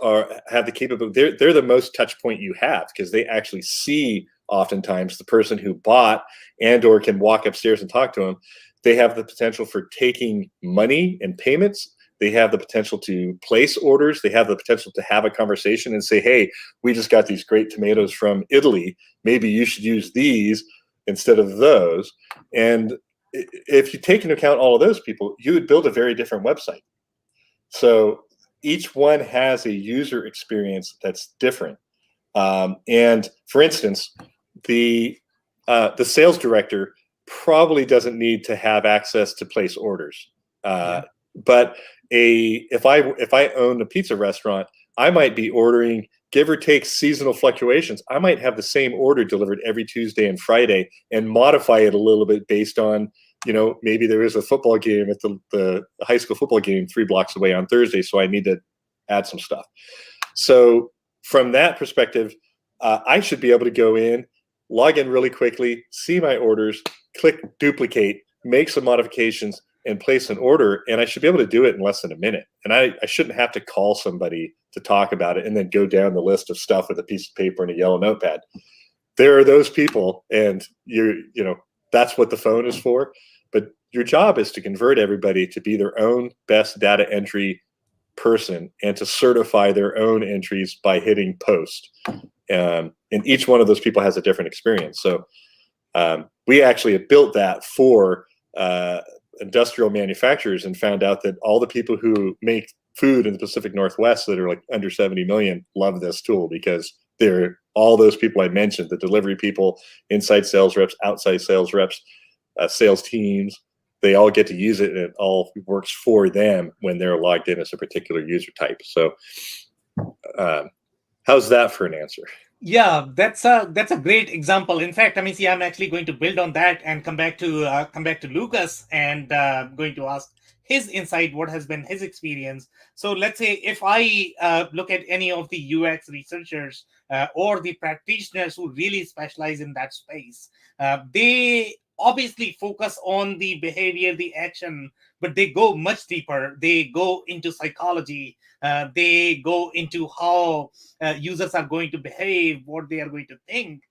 have the capability. They're the most touch point you have because they actually see oftentimes the person who bought and or can walk upstairs and talk to them. They have the potential for taking money and payments. They have the potential to place orders. They have the potential to have a conversation and say, hey, we just got these great tomatoes from Italy. Maybe you should use these instead of those. And if you take into account all of those people, you would build a very different website. So each one has a user experience that's different. And for instance, the sales director probably doesn't need to have access to place orders. But if I own a pizza restaurant, I might be ordering, give or take seasonal fluctuations. I might have the same order delivered every Tuesday and Friday and modify it a little bit based on, maybe there is a football game at the high school football game 3 blocks away on Thursday, so I need to add some stuff. So from that perspective, I should be able to go in, log in really quickly, see my orders, click duplicate, make some modifications, and place an order, and I should be able to do it in less than a minute. And I shouldn't have to call somebody to talk about it and then go down the list of stuff with a piece of paper and a yellow notepad. There are those people, and that's what the phone is for. But your job is to convert everybody to be their own best data entry person and to certify their own entries by hitting post. And each one of those people has a different experience. So We actually had built that for industrial manufacturers and found out that all the people who make food in the Pacific Northwest that are like under 70 million love this tool, because they're all those people I mentioned, the delivery people, inside sales reps, outside sales reps, sales teams, they all get to use it, and it all works for them when they're logged in as a particular user type. So how's that for an answer? Yeah, that's a great example. In fact, I mean, see, I'm actually going to build on that and come back to Lucas, and going to ask his insight, what has been his experience. So let's say if I look at any of the UX researchers or the practitioners who really specialize in that space, they obviously focus on the behavior, the action, but they go much deeper. They go into psychology. They go into how users are going to behave, what they are going to think.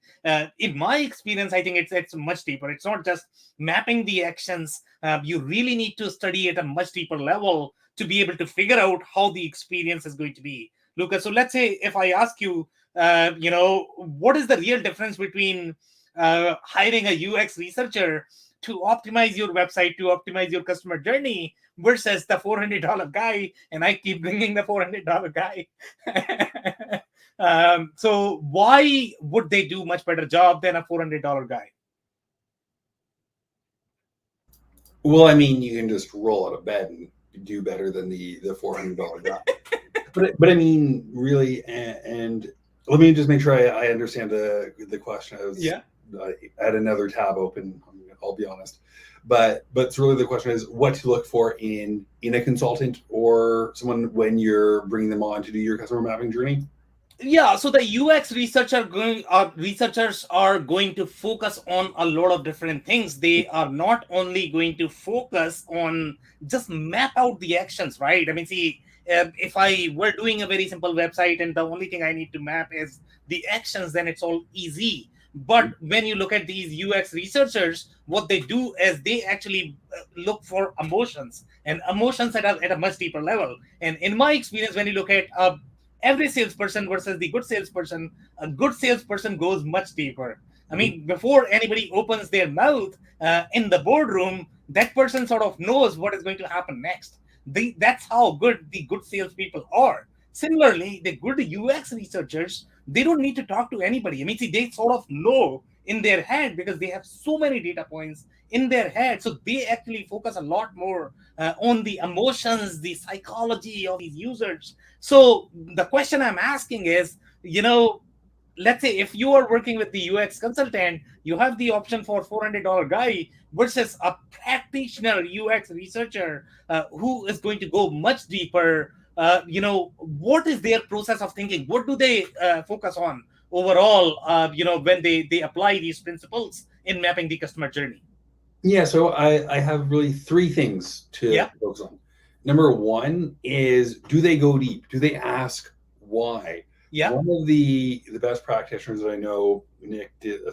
In my experience, I think it's much deeper. It's not just mapping the actions. You really need to study at a much deeper level to be able to figure out how the experience is going to be. Lucas, so let's say if I ask you, what is the real difference between hiring a UX researcher to optimize your website, to optimize your customer journey, versus the $400 guy, and I keep bringing the $400 guy. So why would they do much better job than a $400 guy? Well, I mean, you can just roll out of bed and do better than the $400 guy. but I mean, really, and let me just make sure I understand the question. I had another tab open, I'll be honest. But really the question is what to look for in a consultant or someone when you're bringing them on to do your customer mapping journey. Yeah, so the UX researchers are going to focus on a lot of different things. They are not only going to focus on just map out the actions, right? I mean, see, if I were doing a very simple website and the only thing I need to map is the actions, then it's all easy. But when you look at these UX researchers, what they do is they actually look for emotions, and emotions at a much deeper level. And in my experience, when you look at every salesperson versus the good salesperson, a good salesperson goes much deeper. I mean, before anybody opens their mouth in the boardroom, that person sort of knows what is going to happen next. That's how good the good salespeople are. Similarly, the good UX researchers, they don't need to talk to anybody. I mean, see, they sort of know in their head because they have so many data points in their head. So they actually focus a lot more on the emotions, the psychology of these users. So the question I'm asking is, let's say if you are working with the UX consultant, you have the option for $400 guy versus a practitioner UX researcher who is going to go much deeper. What is their process of thinking? What do they focus on overall, when they apply these principles in mapping the customer journey? Yeah, so I have really three things to focus on. Number one is, do they go deep? Do they ask why? Yeah. One of the best practitioners that I know, Nick did I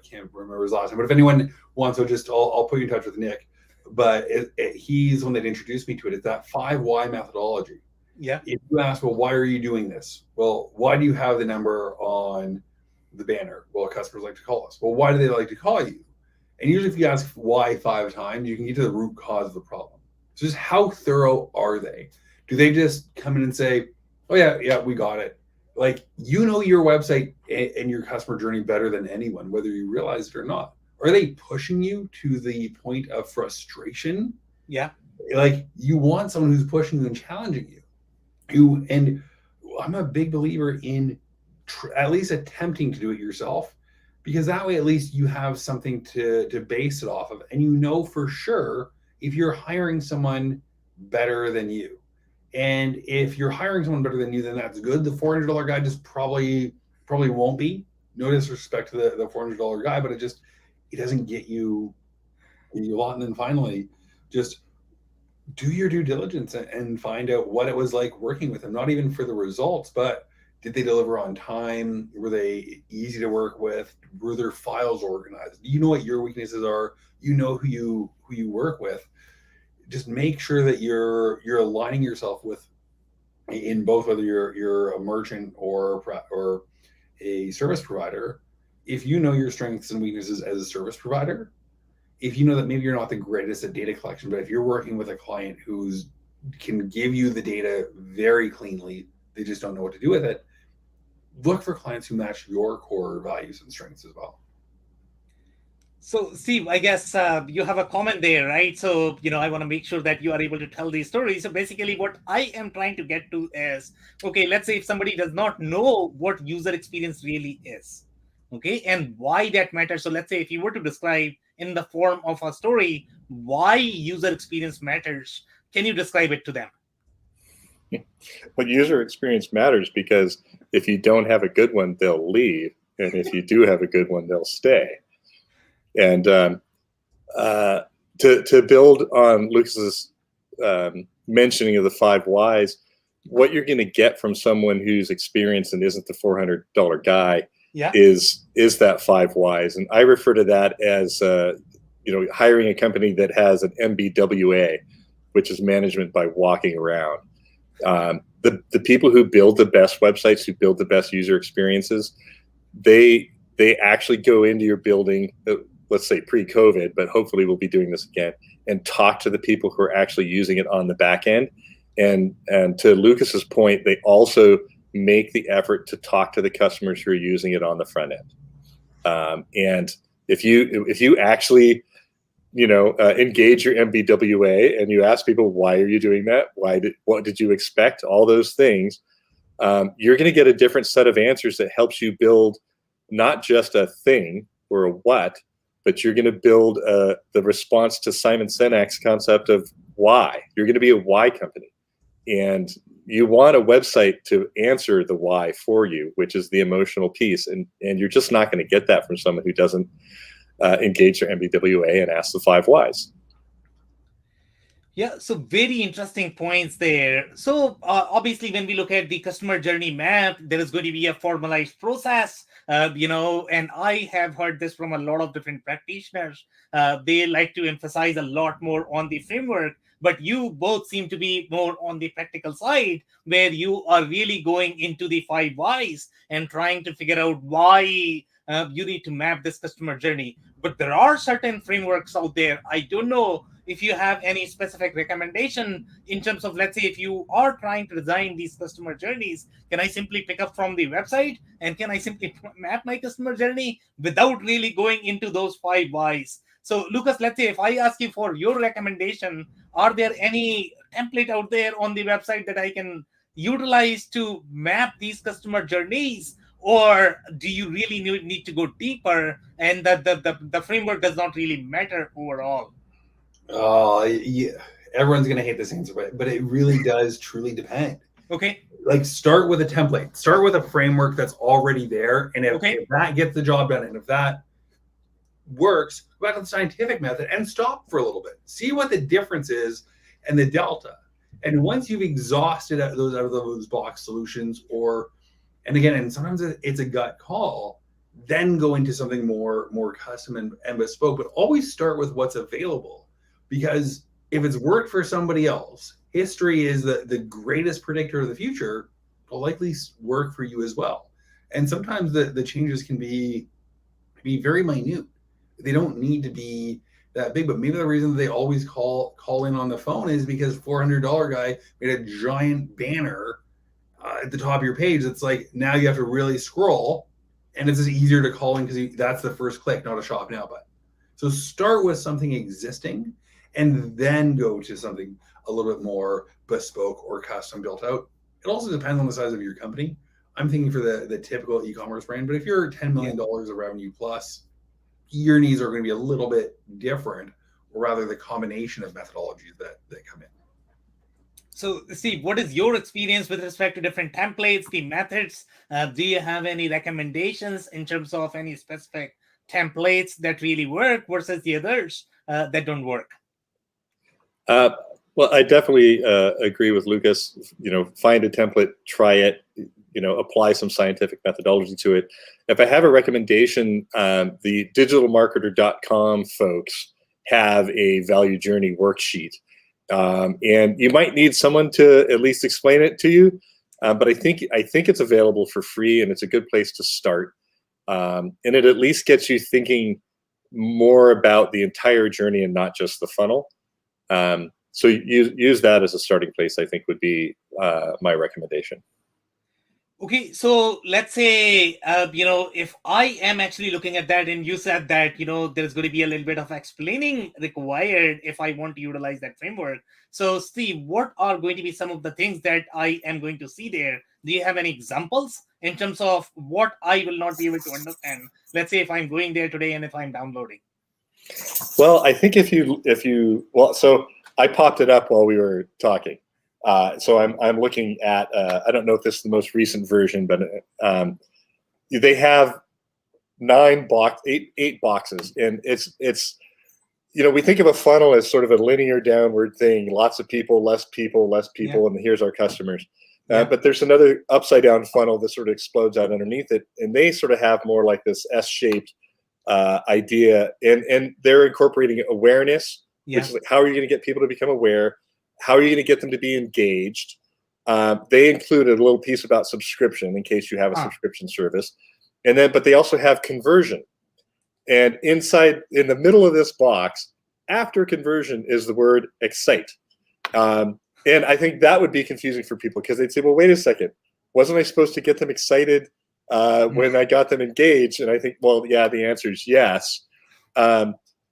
can't remember his last name, but if anyone wants to, I'll put you in touch with Nick. But he's the one that introduced me to it. It's that 5 why methodology. Yeah. If you ask, well, why are you doing this? Well, why do you have the number on the banner? Well, customers like to call us. Well, why do they like to call you? And usually if you ask why 5 times, you can get to the root cause of the problem. So just how thorough are they? Do they just come in and say, oh yeah, we got it? Like, your website and your customer journey better than anyone, whether you realize it or not. Are they pushing you to the point of frustration? Yeah. Like, you want someone who's pushing you and challenging you. And I'm a big believer in at least attempting to do it yourself, because that way at least you have something to base it off of, and for sure if you're hiring someone better than you. And if you're hiring someone better than you, then that's good. The $400 guy just probably won't be. No disrespect to the $400 guy, but it doesn't get you a lot. And then finally, just do your due diligence and find out what it was like working with them. Not even for the results, but did they deliver on time? Were they easy to work with? Were their files organized? You know what your weaknesses are. You know who you work with. Just make sure that you're aligning yourself with, in both, whether you're a merchant or a service provider, if you know your strengths and weaknesses as a service provider, if you know that maybe you're not the greatest at data collection, but if you're working with a client who's can give you the data very cleanly, they just don't know what to do with it, look for clients who match your core values and strengths as well. So, Steve, I guess you have a comment there, right? So, I want to make sure that you are able to tell these stories. So, basically, what I am trying to get to is, okay, let's say if somebody does not know what user experience really is, okay, and why that matters. So, let's say if you were to describe in the form of a story why user experience matters, can you describe it to them? Well, user experience matters because if you don't have a good one, they'll leave. And if you do have a good one, they'll stay. And to build on Lucas's mentioning of the 5 whys, what you're going to get from someone who's experienced and isn't the $400 guy is that 5 whys. And I refer to that as hiring a company that has an MBWA, which is management by walking around. The people who build the best websites, who build the best user experiences, they actually go into your building, let's say pre-COVID, but hopefully we'll be doing this again, and talk to the people who are actually using it on the back end. And to Lucas's point, they also make the effort to talk to the customers who are using it on the front end. And if you actually engage your MBWA and you ask people, why are you doing that? What did you expect? All those things, you're going to get a different set of answers that helps you build not just a thing or a what, but you're going to build the response to Simon Sinek's concept of why. You're going to be a why company. And you want a website to answer the why for you, which is the emotional piece. And you're just not going to get that from someone who doesn't engage their MBWA and ask the 5 whys. Yeah, so very interesting points there. So obviously, when we look at the customer journey map, there is going to be a formalized process, and I have heard this from a lot of different practitioners. They like to emphasize a lot more on the framework, but you both seem to be more on the practical side, where you are really going into the 5 whys and trying to figure out why you need to map this customer journey. But there are certain frameworks out there. I don't know if you have any specific recommendation in terms of, let's say, if you are trying to design these customer journeys, can I simply pick up from the website and can I simply map my customer journey without really going into those 5 whys? So, Lucas, let's say if I ask you for your recommendation, are there any template out there on the website that I can utilize to map these customer journeys? Or do you really need to go deeper and that the framework does not really matter overall? Yeah. Everyone's going to hate this answer, but it really does truly depend. Okay. Like, start with a template. Start with a framework that's already there. And if that gets the job done, and if that works, go back to the scientific method and stop for a little bit. See what the difference is and the delta. And once you've exhausted out of those box solutions, and sometimes it's a gut call, then go into something more custom and bespoke, but always start with what's available. Because if it's worked for somebody else, history is the greatest predictor of the future, will likely work for you as well. And sometimes the changes can be very minute. They don't need to be that big, but maybe the reason they always call in on the phone is because $400 guy made a giant banner at the top of your page. It's like, now you have to really scroll, and it's just easier to call in because that's the first click, not a shop now button. So start with something existing and then go to something a little bit more bespoke or custom built out. It also depends on the size of your company. I'm thinking for the typical e-commerce brand, but if you're $10 million of revenue plus, your needs are going to be a little bit different, or rather the combination of methodologies that come in. So, Steve, what is your experience with respect to different templates, the methods? Do you have any recommendations in terms of any specific templates that really work versus the others that don't work? Well, I definitely agree with Lucas. Find a template, try it, apply some scientific methodology to it. If I have a recommendation, the digitalmarketer.com folks have a value journey worksheet. And you might need someone to at least explain it to you. But I think it's available for free, and it's a good place to start. And it at least gets you thinking more about the entire journey and not just the funnel. So use that as a starting place, I think, would be my recommendation. Okay, so let's say, if I am actually looking at that, and you said that, there's going to be a little bit of explaining required if I want to utilize that framework. So, Steve, what are going to be some of the things that I am going to see there? Do you have any examples in terms of what I will not be able to understand? Let's say if I'm going there today and if I'm downloading. Well, I think so I popped it up while we were talking. So I'm looking at, I don't know if this is the most recent version, but they have eight boxes, and it's we think of a funnel as sort of a linear downward thing, lots of people, less people, and here's our customers. But there's another upside down funnel that sort of explodes out underneath it, and they sort of have more like this S-shaped idea, and they're incorporating awareness, which is like, how are you going to get people to become aware? How are you going to get them to be engaged? They included a little piece about subscription in case you have a subscription service, but they also have conversion. And in the middle of this box, after conversion, is the word excite. And I think that would be confusing for people because they'd say, well, wait a second, wasn't I supposed to get them excited when I got them engaged? And I think, well, yeah, the answer is yes.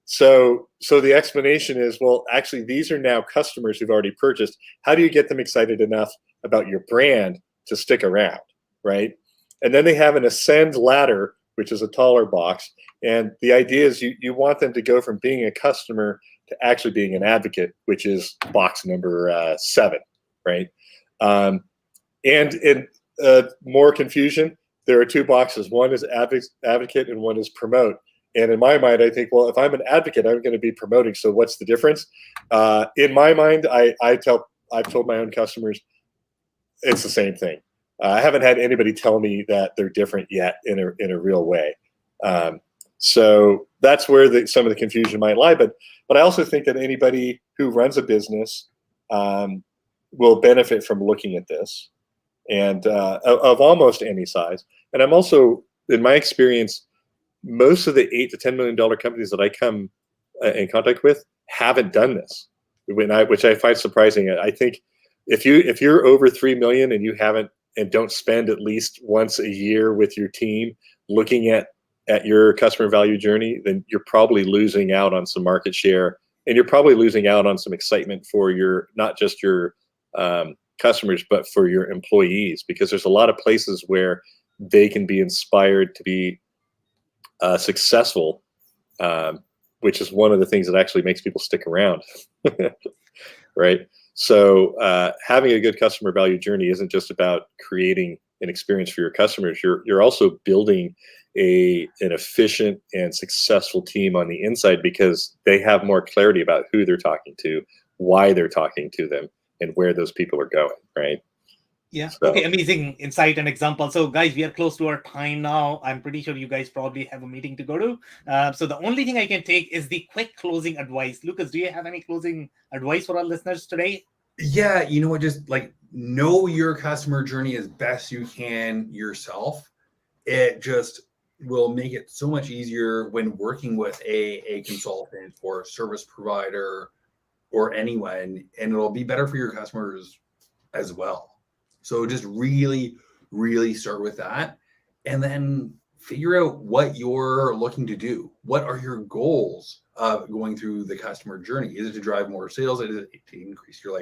So the explanation is, well, actually, these are now customers who've already purchased. How do you get them excited enough about your brand to stick around, right? And then they have an ascend ladder, which is a taller box. And the idea is you want them to go from being a customer to actually being an advocate, which is box number 7, right? And more confusion, there are 2 boxes. One is advocate and one is promote. And in my mind, I think, well, if I'm an advocate, I'm going to be promoting. So what's the difference? In my mind, I've told my own customers it's the same thing. I haven't had anybody tell me that they're different yet in a real way. So that's where some of the confusion might lie. But I also think that anybody who runs a business will benefit from looking at this, and of almost any size. And I'm also, in my experience, most of the $8 to $10 million companies that I come in contact with haven't done this, which I find surprising. I think if you're over 3 million and you haven't and don't spend at least once a year with your team looking at your customer value journey, then you're probably losing out on some market share, and you're probably losing out on some excitement for not just your customers, but for your employees, because there's a lot of places where they can be inspired to be successful, which is one of the things that actually makes people stick around, right? So having a good customer value journey isn't just about creating an experience for your customers. You're also building an efficient and successful team on the inside, because they have more clarity about who they're talking to, why they're talking to them, and where those people are going, right? Yeah. So. Okay. Amazing insight and example. So, guys, we are close to our time now. I'm pretty sure you guys probably have a meeting to go to. So the only thing I can take is the quick closing advice. Lucas, do you have any closing advice for our listeners today? Yeah. You know what? Just like know your customer journey as best you can yourself. It just will make it so much easier when working with a consultant or a service provider or anyone, and it'll be better for your customers as well. So just really, really start with that, and then figure out what you're looking to do. What are your goals going through the customer journey? Is it to drive more sales? Is it to increase your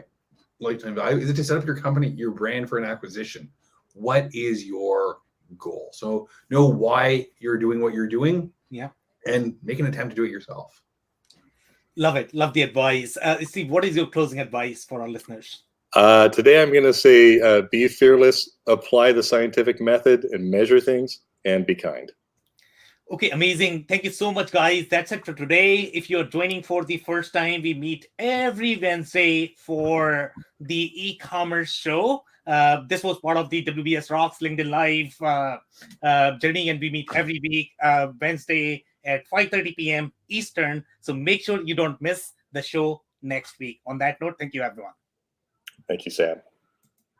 lifetime value? Is it to set up your company, your brand for an acquisition? What is your goal? So know why you're doing what you're doing. Yeah. And make an attempt to do it yourself. Love it. Love the advice. Steve, what is your closing advice for our listeners? Today, I'm going to say be fearless, apply the scientific method, and measure things, and be kind. Okay, amazing. Thank you so much, guys. That's it for today. If you're joining for the first time, we meet every Wednesday for the e-commerce show. This was part of the WBS Rocks LinkedIn Live journey, and we meet every week, Wednesday at 5:30 p.m. Eastern. So make sure you don't miss the show next week. On that note, thank you, everyone. Thank you, Sam.